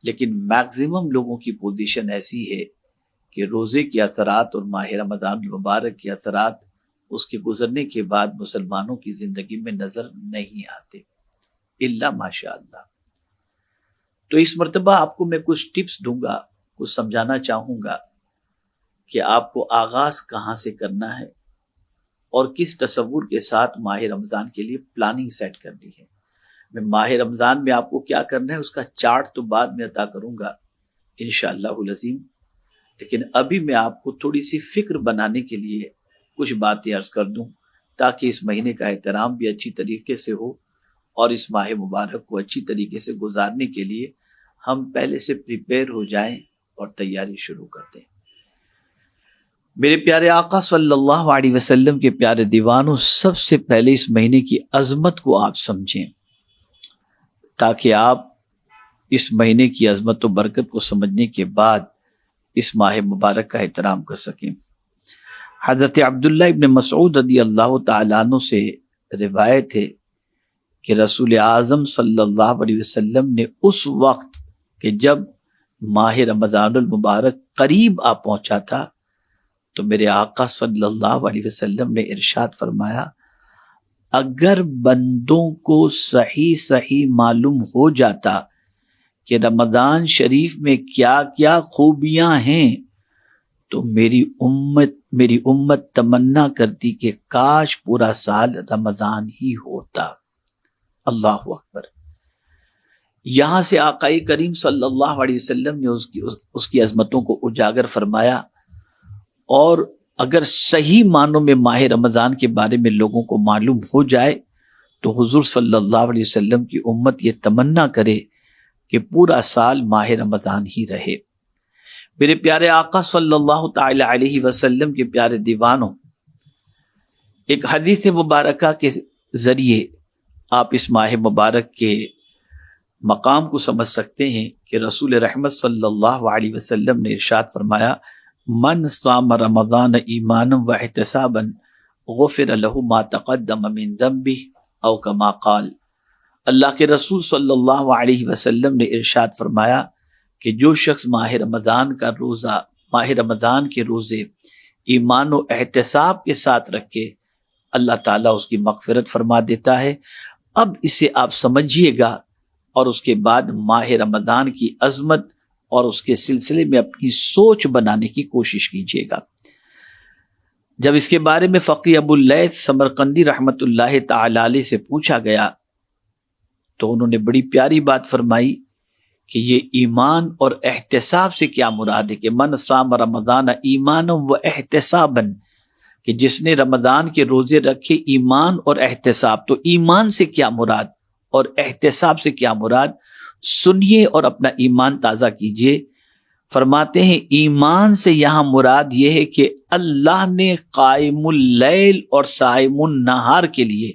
لیکن میکزیمم لوگوں کی پوزیشن ایسی ہے کہ روزے کے اثرات اور ماہ رمضان المبارک کے اثرات اس کے گزرنے کے بعد مسلمانوں کی زندگی میں نظر نہیں آتے الا ماشاء اللہ۔ تو اس مرتبہ آپ کو میں کچھ ٹپس دوں گا، کچھ سمجھانا چاہوں گا کہ آپ کو آغاز کہاں سے کرنا ہے اور کس تصور کے ساتھ ماہ رمضان کے لیے پلاننگ سیٹ کرنی ہے۔ میں ماہ رمضان میں آپ کو کیا کرنا ہے اس کا چارٹ تو بعد میں عطا کروں گا انشاءاللہ العظیم، لیکن ابھی میں آپ کو تھوڑی سی فکر بنانے کے لیے کچھ باتیں عرض کر دوں تاکہ اس مہینے کا احترام بھی اچھی طریقے سے ہو اور اس ماہ مبارک کو اچھی طریقے سے گزارنے کے لیے ہم پہلے سے پریپیئر ہو جائیں اور تیاری شروع کر دیں۔ میرے پیارے آقا صلی اللہ علیہ وسلم کے پیارے دیوانوں، سب سے پہلے اس مہینے کی عظمت کو آپ سمجھیں تاکہ آپ اس مہینے کی عظمت و برکت کو سمجھنے کے بعد اس ماہ مبارک کا احترام کر سکیں۔ حضرت عبداللہ ابن مسعود رضی اللہ تعالیٰ عنہ سے روایت ہے کہ رسول اعظم صلی اللہ علیہ وسلم نے اس وقت کہ جب ماہ رمضان المبارک قریب آ پہنچا تھا تو میرے آقا صلی اللہ علیہ وسلم نے ارشاد فرمایا، اگر بندوں کو صحیح معلوم ہو جاتا کہ رمضان شریف میں کیا کیا خوبیاں ہیں تو میری امت تمنا کرتی کہ کاش پورا سال رمضان ہی ہوتا۔ اللہ اکبر۔ یہاں سے آقا کریم صلی اللہ علیہ وسلم نے اس کی عظمتوں کو اجاگر فرمایا، اور اگر صحیح معنوں میں ماہ رمضان کے بارے میں لوگوں کو معلوم ہو جائے تو حضور صلی اللہ علیہ وسلم کی امت یہ تمنا کرے کہ پورا سال ماہ رمضان ہی رہے۔ میرے پیارے آقا صلی اللہ تعالی علیہ وسلم کے پیارے دیوانوں، ایک حدیث مبارکہ کے ذریعے آپ اس ماہ مبارک کے مقام کو سمجھ سکتے ہیں کہ رسول رحمت صلی اللہ علیہ وسلم نے ارشاد فرمایا، من صام رمضان ایمانا و احتسابا غفر له ما تقدم من ذنبه او کما قال۔ اللہ کے رسول صلی اللہ علیہ وسلم نے ارشاد فرمایا کہ جو شخص ماہ رمضان کے روزے ایمان و احتساب کے ساتھ رکھے، اللہ تعالیٰ اس کی مغفرت فرما دیتا ہے۔ اب اسے آپ سمجھیے گا اور اس کے بعد ماہ رمضان کی عظمت اور اس کے سلسلے میں اپنی سوچ بنانے کی کوشش کیجیے گا۔ جب اس کے بارے میں فقی ابو اللیث سمرقندی رحمت اللہ تعالی علیہ سے پوچھا گیا تو انہوں نے بڑی پیاری بات فرمائی کہ یہ ایمان اور احتساب سے کیا مراد ہے کہ من صام رمضان ایمانا و احتسابا، کہ جس نے رمضان کے روزے رکھے ایمان اور احتساب۔ تو ایمان سے کیا مراد اور احتساب سے کیا مراد؟ سنیے اور اپنا ایمان تازہ کیجیے۔ فرماتے ہیں ایمان سے یہاں مراد یہ ہے کہ اللہ نے قائم اللیل اور صائم النہار کے لیے،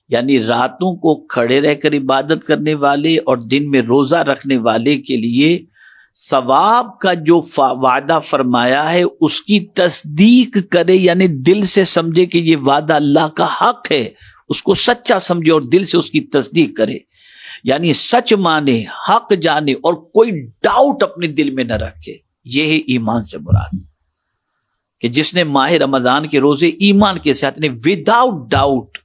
یعنی راتوں کو کھڑے رہ کر عبادت کرنے والے اور دن میں روزہ رکھنے والے کے لیے ثواب کا جو وعدہ فرمایا ہے اس کی تصدیق کرے، یعنی دل سے سمجھے کہ یہ وعدہ اللہ کا حق ہے، اس کو سچا سمجھے اور دل سے اس کی تصدیق کرے، یعنی سچ مانے، حق جانے اور کوئی ڈاؤٹ اپنے دل میں نہ رکھے۔ یہ ہے ایمان سے مراد، کہ جس نے ماہ رمضان کے روزے ایمان کے ساتھ نے وداؤٹ ڈاؤٹ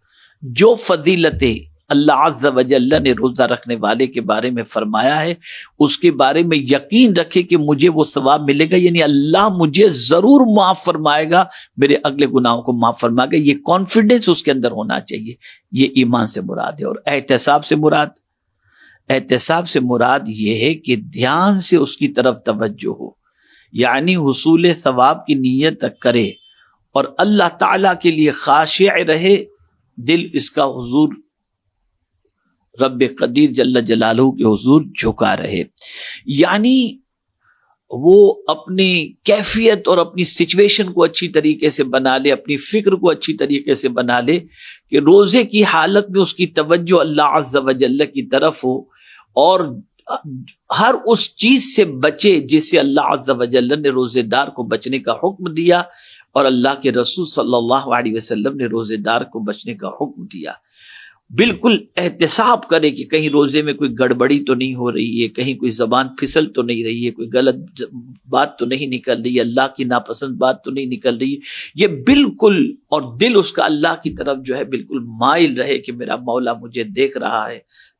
جو فضیلتیں اللہ عز و جل نے روزہ رکھنے والے کے بارے میں فرمایا ہے اس کے بارے میں یقین رکھے کہ مجھے وہ ثواب ملے گا، یعنی اللہ مجھے ضرور معاف فرمائے گا، میرے اگلے گناہوں کو معاف فرمائے گا، یہ کانفیڈنس اس کے اندر ہونا چاہیے۔ یہ ایمان سے مراد ہے۔ اور احتساب سے مراد یہ ہے کہ دھیان سے اس کی طرف توجہ ہو، یعنی حصول ثواب کی نیت کرے اور اللہ تعالی کے لیے خاشع رہے، دل اس کا حضور رب قدیر جل جلالہ کے حضور جھکا رہے، یعنی وہ اپنی کیفیت اور اپنی سچویشن کو اچھی طریقے سے بنا لے، اپنی فکر کو اچھی طریقے سے بنا لے کہ روزے کی حالت میں اس کی توجہ اللہ عز و جل کی طرف ہو اور ہر اس چیز سے بچے جس سے اللہ عز و جل نے روزے دار کو بچنے کا حکم دیا اور اللہ کے رسول صلی اللہ علیہ وسلم نے روزے دار کو بچنے کا حکم دیا۔ بالکل احتساب کرے کہ کہیں روزے میں کوئی گڑبڑی تو نہیں ہو رہی ہے، کہیں کوئی زبان پھسل تو نہیں رہی ہے، کوئی غلط بات تو نہیں نکل رہی ہے، اللہ کی ناپسند بات تو نہیں نکل رہی ہے، یہ بالکل، اور دل اس کا اللہ کی طرف جو ہے بالکل مائل رہے کہ میرا مولا مجھے دیکھ رہا ہے،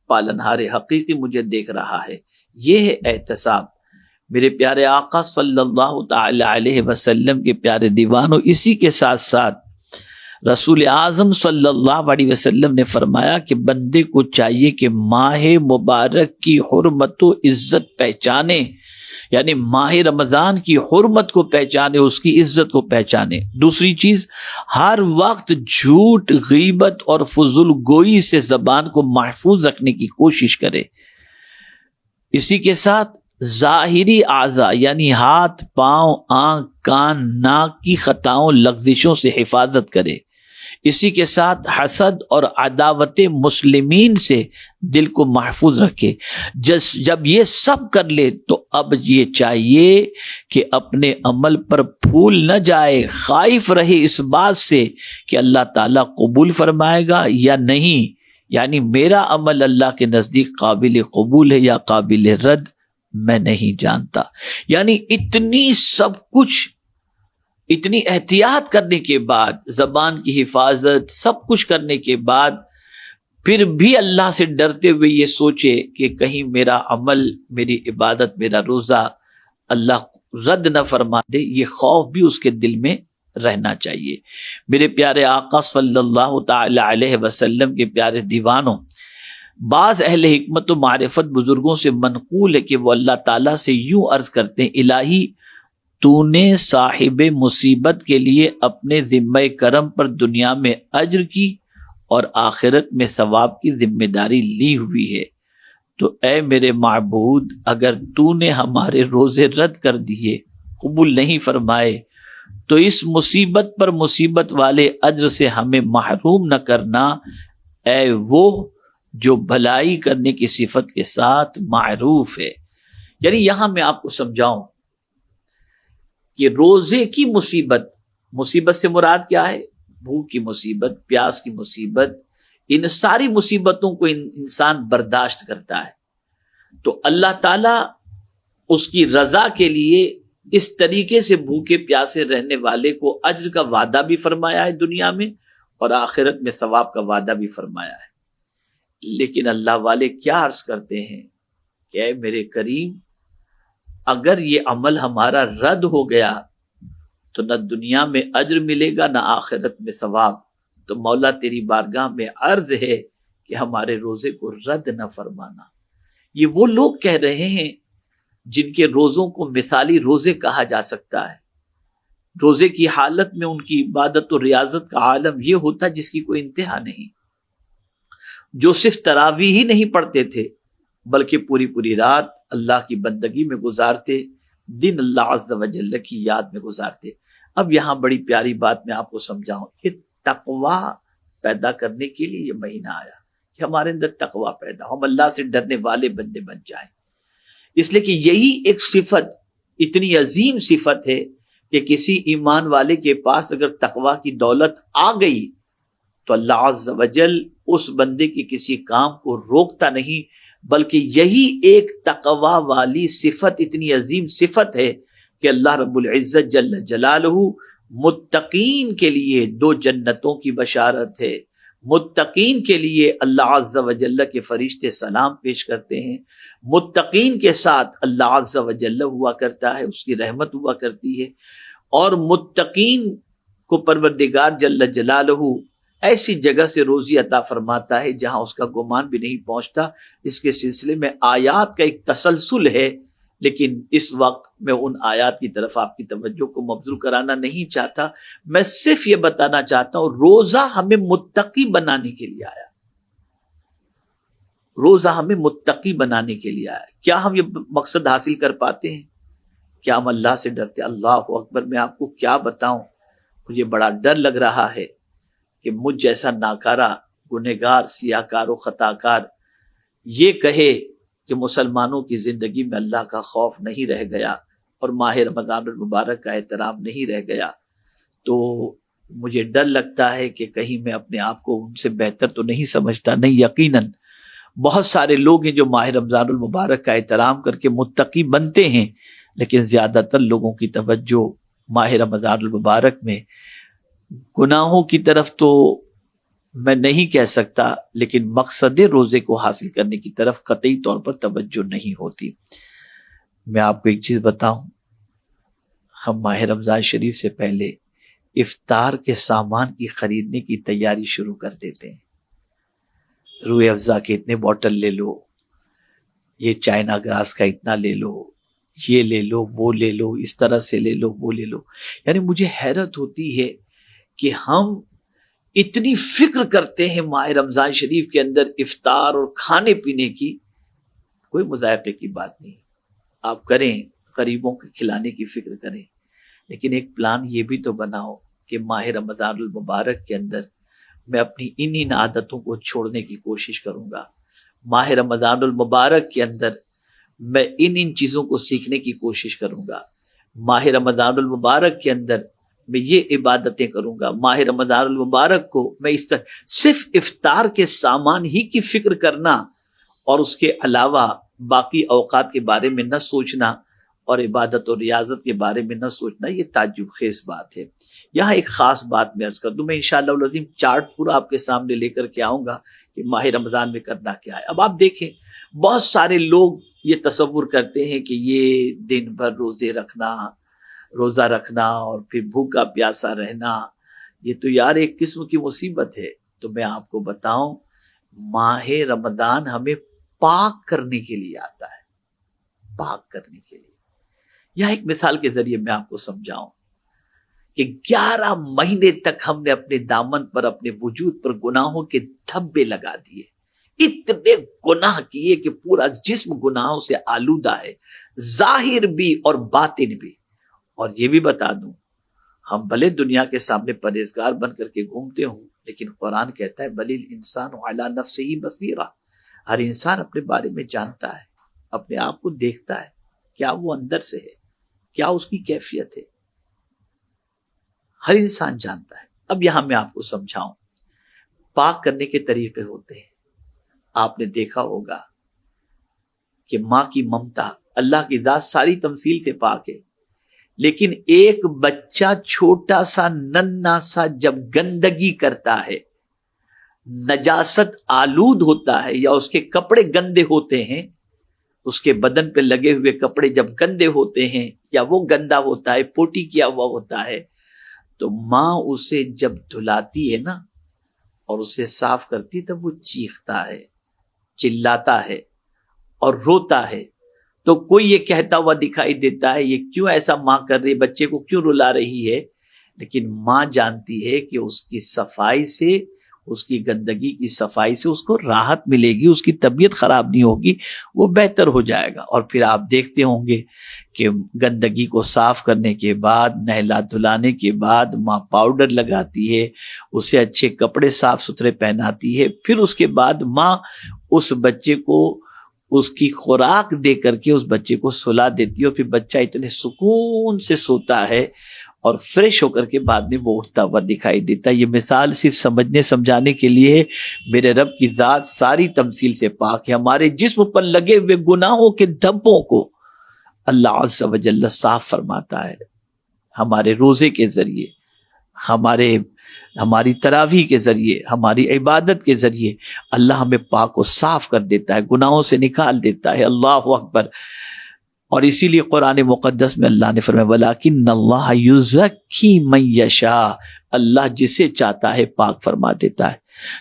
پالنہار حقیقی مجھے دیکھ رہا ہے، یہ ہے احتساب۔ میرے پیارے آقا صلی اللہ تعالی علیہ وسلم کے پیارے دیوانوں، اسی کے ساتھ ساتھ رسول اعظم صلی اللہ علیہ وسلم نے فرمایا کہ بندے کو چاہیے کہ ماہ مبارک کی حرمت و عزت پہچانے، یعنی ماہ رمضان کی حرمت کو پہچانے، اس کی عزت کو پہچانے۔ دوسری چیز، ہر وقت جھوٹ، غیبت اور فضول گوئی سے زبان کو محفوظ رکھنے کی کوشش کرے۔ اسی کے ساتھ ظاہری اعضاء یعنی ہاتھ، پاؤں، آنکھ، کان، ناک کی خطاؤں، لغزشوں سے حفاظت کرے۔ اسی کے ساتھ حسد اور عداوت مسلمین سے دل کو محفوظ رکھے۔ جب یہ سب کر لے تو اب یہ چاہیے کہ اپنے عمل پر پھول نہ جائے، خائف رہے اس بات سے کہ اللہ تعالیٰ قبول فرمائے گا یا نہیں، یعنی میرا عمل اللہ کے نزدیک قابل قبول ہے یا قابل رد میں نہیں جانتا۔ یعنی اتنی سب کچھ، اتنی احتیاط کرنے کے بعد، زبان کی حفاظت، سب کچھ کرنے کے بعد، پھر بھی اللہ سے ڈرتے ہوئے یہ سوچے کہ کہیں میرا عمل، میری عبادت، میرا روزہ اللہ رد نہ فرما دے، یہ خوف بھی اس کے دل میں رہنا چاہیے۔ میرے پیارے آقا صلی اللہ تعالی علیہ وسلم کے پیارے دیوانوں، بعض اہل حکمت و معرفت بزرگوں سے منقول ہے کہ وہ اللہ تعالیٰ سے یوں عرض کرتے ہیں، الہی تو نے صاحب مصیبت کے لیے اپنے ذمہ کرم پر دنیا میں اجر کی اور آخرت میں ثواب کی ذمہ داری لی ہوئی ہے، تو اے میرے معبود، اگر تو نے ہمارے روزے رد کر دیے، قبول نہیں فرمائے، تو اس مصیبت پر مصیبت والے اجر سے ہمیں محروم نہ کرنا، اے وہ جو بھلائی کرنے کی صفت کے ساتھ معروف ہے۔ یعنی یہاں میں آپ کو سمجھاؤں کہ روزے کی مصیبت، مصیبت سے مراد کیا ہے؟ بھوک کی مصیبت، پیاس کی مصیبت، ان ساری مصیبتوں کو انسان برداشت کرتا ہے، تو اللہ تعالیٰ اس کی رضا کے لیے اس طریقے سے بھوکے پیاسے رہنے والے کو اجر کا وعدہ بھی فرمایا ہے دنیا میں، اور آخرت میں ثواب کا وعدہ بھی فرمایا ہے۔ لیکن اللہ والے کیا عرض کرتے ہیں کہ اے میرے کریم، اگر یہ عمل ہمارا رد ہو گیا تو نہ دنیا میں اجر ملے گا نہ آخرت میں ثواب، تو مولا تیری بارگاہ میں عرض ہے کہ ہمارے روزے کو رد نہ فرمانا۔ یہ وہ لوگ کہہ رہے ہیں جن کے روزوں کو مثالی روزے کہا جا سکتا ہے۔ روزے کی حالت میں ان کی عبادت و ریاضت کا عالم یہ ہوتا جس کی کوئی انتہا نہیں، جو صرف تراویح ہی نہیں پڑھتے تھے بلکہ پوری پوری رات اللہ کی بندگی میں گزارتے، دن اللہ عز و جل کی یاد میں گزارتے۔ اب یہاں بڑی پیاری بات میں آپ کو سمجھاؤں کہ تقوی پیدا کرنے کے لیے یہ مہینہ آیا کہ ہمارے اندر تقوی پیدا ہو، ہم اللہ سے ڈرنے والے بندے بن جائیں، اس لیے کہ یہی ایک صفت، اتنی عظیم صفت ہے کہ کسی ایمان والے کے پاس اگر تقوی کی دولت آ گئی تو اللہ عز و جل اس بندے کی کسی کام کو روکتا نہیں، بلکہ یہی ایک تقوی والی صفت اتنی عظیم صفت ہے کہ اللہ رب العزت جل جلالہ متقین کے لیے 2 جنتوں کی بشارت ہے۔ متقین کے لیے اللہ عز و جل کے فرشتے سلام پیش کرتے ہیں، متقین کے ساتھ اللہ عز و جل ہوا کرتا ہے، اس کی رحمت ہوا کرتی ہے، اور متقین کو پروردگار جل جلالہ ایسی جگہ سے روزی عطا فرماتا ہے جہاں اس کا گمان بھی نہیں پہنچتا۔ اس کے سلسلے میں آیات کا ایک تسلسل ہے، لیکن اس وقت میں ان آیات کی طرف آپ کی توجہ کو مبذول کرانا نہیں چاہتا، میں صرف یہ بتانا چاہتا ہوں روزہ ہمیں متقی بنانے کے لیے آیا، روزہ ہمیں متقی بنانے کے لیے آیا۔ کیا ہم یہ مقصد حاصل کر پاتے ہیں؟ کیا ہم اللہ سے ڈرتے؟ اللہ اکبر، میں آپ کو کیا بتاؤں، مجھے بڑا ڈر لگ رہا ہے کہ مجھ جیسا ناکارہ، گنہگار، سیاہکار و خطاکار یہ کہے کہ مسلمانوں کی زندگی میں اللہ کا خوف نہیں رہ گیا اور ماہ رمضان المبارک کا احترام نہیں رہ گیا، تو مجھے ڈر لگتا ہے کہ کہیں میں اپنے آپ کو ان سے بہتر تو نہیں سمجھتا. نہیں، یقیناً بہت سارے لوگ ہیں جو ماہ رمضان المبارک کا احترام کر کے متقی بنتے ہیں، لیکن زیادہ تر لوگوں کی توجہ ماہ رمضان المبارک میں گناہوں کی طرف تو میں نہیں کہہ سکتا، لیکن مقصد روزے کو حاصل کرنے کی طرف قطعی طور پر توجہ نہیں ہوتی. میں آپ کو ایک چیز بتاؤں، ہم ماہ رمضان شریف سے پہلے افطار کے سامان کی خریدنے کی تیاری شروع کر دیتے ہیں. روح افزا کے اتنے بوٹل لے لو، یہ چائنا گراس کا اتنا لے لو، یہ لے لو، وہ لے لو، اس طرح سے لے لو، وہ لے لو. یعنی مجھے حیرت ہوتی ہے کہ ہم اتنی فکر کرتے ہیں ماہ رمضان شریف کے اندر افطار اور کھانے پینے کی. کوئی مذائقے کی بات نہیں، آپ کریں، غریبوں کو کھلانے کی فکر کریں، لیکن ایک پلان یہ بھی تو بناؤ کہ ماہ رمضان المبارک کے اندر میں اپنی ان عادتوں کو چھوڑنے کی کوشش کروں گا. ماہ رمضان المبارک کے اندر میں ان چیزوں کو سیکھنے کی کوشش کروں گا. ماہ رمضان المبارک کے اندر میں یہ عبادتیں کروں گا. ماہ رمضان المبارک کو میں اس طرح صرف افطار کے سامان ہی کی فکر کرنا اور اس کے علاوہ باقی اوقات کے بارے میں نہ سوچنا اور عبادت اور ریاضت کے بارے میں نہ سوچنا، یہ تعجب خیز بات ہے. یہاں ایک خاص بات میں عرض کر دوں، میں انشاءاللہ العظیم چارٹ پورا آپ کے سامنے لے کر کے آؤں گا کہ ماہ رمضان میں کرنا کیا ہے. اب آپ دیکھیں، بہت سارے لوگ یہ تصور کرتے ہیں کہ یہ دن بھر روزہ رکھنا اور پھر بھوکا پیاسا رہنا، یہ تو یار ایک قسم کی مصیبت ہے. تو میں آپ کو بتاؤں، ماہ رمضان ہمیں پاک کرنے کے لیے آتا ہے، پاک کرنے کے لیے. یہاں ایک مثال کے ذریعے میں آپ کو سمجھاؤں کہ 11 مہینے تک ہم نے اپنے دامن پر، اپنے وجود پر گناہوں کے دھبے لگا دیے، اتنے گناہ کیے کہ پورا جسم گناہوں سے آلودہ ہے، ظاہر بھی اور باطن بھی. اور یہ بھی بتا دوں، ہم بھلے دنیا کے سامنے پرہیزگار بن کر کے گھومتے ہوں، لیکن قرآن کہتا ہے بل الانسان علی نفسہ بصیرہ، ہر انسان اپنے بارے میں جانتا ہے، اپنے آپ کو دیکھتا ہے، کیا وہ اندر سے ہے، کیا اس کی کیفیت ہے، ہر انسان جانتا ہے. اب یہاں میں آپ کو سمجھاؤں، پاک کرنے کے طریقے ہوتے ہیں. آپ نے دیکھا ہوگا کہ ماں کی ممتا، اللہ کی ذات ساری تمثیل سے پاک ہے، لیکن ایک بچہ چھوٹا سا ننھا سا جب گندگی کرتا ہے، نجاست آلود ہوتا ہے، یا اس کے کپڑے گندے ہوتے ہیں، اس کے بدن پہ لگے ہوئے کپڑے جب گندے ہوتے ہیں یا وہ گندا ہوتا ہے، پوٹی کیا ہوا ہوتا ہے، تو ماں اسے جب دھلاتی ہے نا اور اسے صاف کرتی، تب وہ چیختا ہے، چلاتا ہے اور روتا ہے. تو کوئی یہ کہتا ہوا دکھائی دیتا ہے یہ کیوں ایسا ماں کر رہی ہے، بچے کو کیوں رلا رہی ہے؟ لیکن ماں جانتی ہے کہ اس کی صفائی سے، اس کی گندگی کی صفائی سے اس کو راحت ملے گی، اس کی طبیعت خراب نہیں ہوگی، وہ بہتر ہو جائے گا. اور پھر آپ دیکھتے ہوں گے کہ گندگی کو صاف کرنے کے بعد، نہلا دھلانے کے بعد ماں پاؤڈر لگاتی ہے، اسے اچھے کپڑے صاف ستھرے پہناتی ہے، پھر اس کے بعد ماں اس بچے کو اس کی خوراک دے کر کے اس بچے کو سلا دیتی ہے، اور پھر بچہ اتنے سکون سے سوتا ہے اور فریش ہو کر کے بعد میں وہ اٹھتا ہوا دکھائی دیتا ہے. یہ مثال صرف سمجھنے سمجھانے کے لیے ہے. میرے رب کی ذات ساری تمثیل سے پاک ہے. ہمارے جسم پر لگے ہوئے گناہوں کے دھبوں کو اللہ عز و جل صاف فرماتا ہے. ہمارے روزے کے ذریعے، ہماری تراویح کے ذریعے، ہماری عبادت کے ذریعے اللہ ہمیں پاک و صاف کر دیتا ہے، گناہوں سے نکال دیتا ہے. اللہ اکبر. اور اسی لیے قرآن مقدس میں اللہ نے فرمایا وَلَٰكِنَّ اللَّهَ يُزَكِّي مَن يَشَاءُ، اللہ جسے چاہتا ہے پاک فرما دیتا ہے.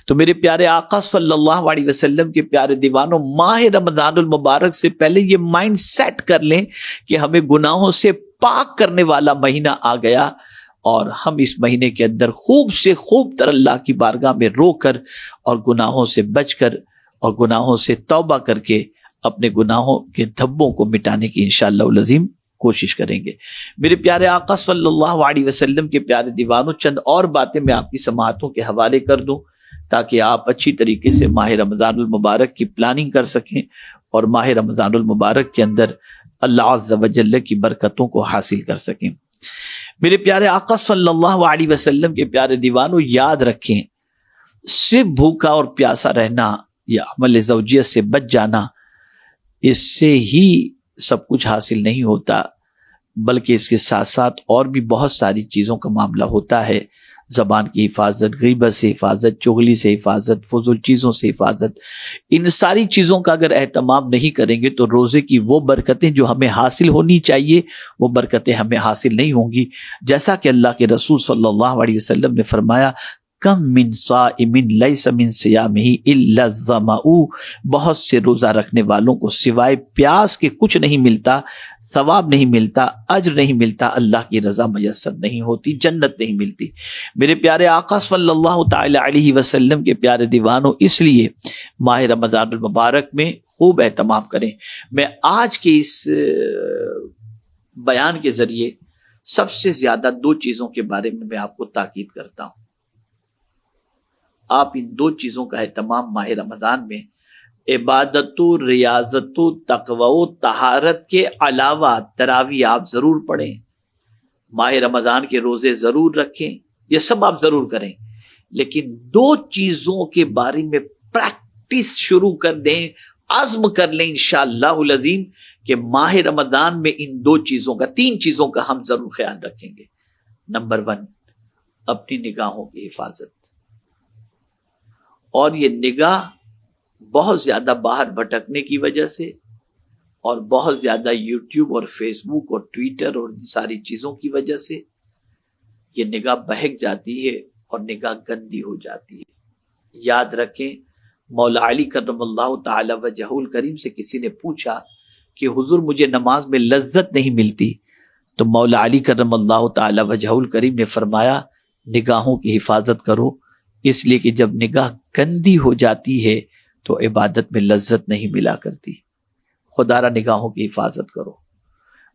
تو میرے پیارے آقا صلی اللہ علیہ وسلم کے پیارے دیوانوں، ماہ رمضان المبارک سے پہلے یہ مائنڈ سیٹ کر لیں کہ ہمیں گناہوں سے پاک کرنے والا مہینہ آ گیا، اور ہم اس مہینے کے اندر خوب سے خوب تر اللہ کی بارگاہ میں رو کر اور گناہوں سے بچ کر اور گناہوں سے توبہ کر کے اپنے گناہوں کے دھبوں کو مٹانے کی انشاءاللہ العظیم کوشش کریں گے. میرے پیارے آقا صلی اللہ علیہ وسلم کے پیارے دیوانوں، چند اور باتیں میں آپ کی سماعتوں کے حوالے کر دوں تاکہ آپ اچھی طریقے سے ماہ رمضان المبارک کی پلاننگ کر سکیں اور ماہ رمضان المبارک کے اندر اللہ عز و جل کی برکتوں کو حاصل کر سکیں. میرے پیارے آقا صلی اللہ علیہ وسلم کے پیارے دیوانوں، یاد رکھیں، صرف بھوکا اور پیاسا رہنا یا عمل زوجیت سے بچ جانا، اس سے ہی سب کچھ حاصل نہیں ہوتا، بلکہ اس کے ساتھ ساتھ اور بھی بہت ساری چیزوں کا معاملہ ہوتا ہے۔ زبان کی حفاظت، غیبت سے حفاظت، چغلی سے حفاظت، فضول چیزوں سے حفاظت، ان ساری چیزوں کا اگر اہتمام نہیں کریں گے تو روزے کی وہ برکتیں جو ہمیں حاصل ہونی چاہیے وہ برکتیں ہمیں حاصل نہیں ہوں گی۔ جیسا کہ اللہ کے رسول صلی اللہ علیہ وسلم نے فرمایا، کم من صائم لیس من صیامہ الا الظمأ، بہت سے روزہ رکھنے والوں کو سوائے پیاس کے کچھ نہیں ملتا، ثواب نہیں ملتا، اجر نہیں ملتا، اللہ کی رضا میسر نہیں ہوتی، جنت نہیں ملتی۔ میرے پیارے آقا صلی اللہ تعالی علیہ وسلم کے پیارے دیوانوں، اس لیے ماہ رمضان المبارک میں خوب اہتمام کریں۔ میں آج کے اس بیان کے ذریعے سب سے زیادہ دو چیزوں کے بارے میں آپ کو تاکید کرتا ہوں۔ آپ ان دو چیزوں کا اہتمام ماہ رمضان میں عبادت و ریاضت و تقوی و طہارت کے علاوہ تراویح آپ ضرور پڑھیں، ماہ رمضان کے روزے ضرور رکھیں، یہ سب آپ ضرور کریں، لیکن دو چیزوں کے بارے میں پریکٹس شروع کر دیں، عزم کر لیں انشاءاللہ العظیم کہ ماہ رمضان میں ان دو چیزوں کا، تین چیزوں کا ہم ضرور خیال رکھیں گے۔ نمبر 1، اپنی نگاہوں کی حفاظت، اور یہ نگاہ بہت زیادہ باہر بھٹکنے کی وجہ سے اور بہت زیادہ یوٹیوب اور فیس بک اور ٹویٹر اور ان ساری چیزوں کی وجہ سے یہ نگاہ بہک جاتی ہے اور نگاہ گندی ہو جاتی ہے۔ یاد رکھیں، مولا علی کرم اللہ تعالی وجہہ الکریم سے کسی نے پوچھا کہ حضور مجھے نماز میں لذت نہیں ملتی، تو مولا علی کرم اللہ تعالی وجہہ الکریم نے فرمایا نگاہوں کی حفاظت کرو، اس لیے کہ جب نگاہ گندی ہو جاتی ہے تو عبادت میں لذت نہیں ملا کرتی۔ خدا را نگاہوں کی حفاظت کرو،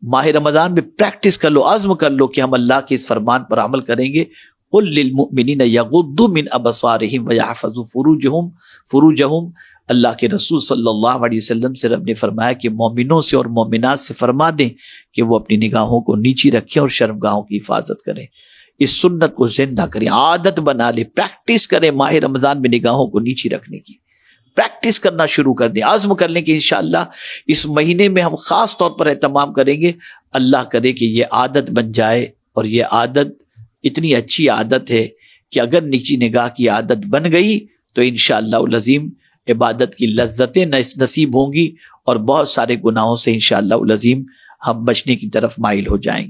ماہ رمضان میں پریکٹس کر لو، عزم کر لو کہ ہم اللہ کے اس فرمان پر عمل کریں گے۔ قل للمؤمنین یغضوا من ابصارہم ویحفظوا فروجہم، اللہ کے رسول صلی اللہ علیہ وسلم سے رب نے فرمایا کہ مومنوں سے اور مومنات سے فرما دیں کہ وہ اپنی نگاہوں کو نیچی رکھیں اور شرمگاہوں کی حفاظت کریں۔ اس سنت کو زندہ کریں، عادت بنا لیں، پریکٹس کریں، ماہ رمضان میں نگاہوں کو نیچی رکھنے کی پریکٹس کرنا شروع کر دیں، عزم کر لیں کہ انشاءاللہ اس مہینے میں ہم خاص طور پر اہتمام کریں گے۔ اللہ کرے کہ یہ عادت بن جائے، اور یہ عادت اتنی اچھی عادت ہے کہ اگر نیچی نگاہ کی عادت بن گئی تو انشاءاللہ العظیم عبادت کی لذتیں نصیب ہوں گی، اور بہت سارے گناہوں سے انشاءاللہ العظیم ہم بچنے کی طرف مائل ہو جائیں گے۔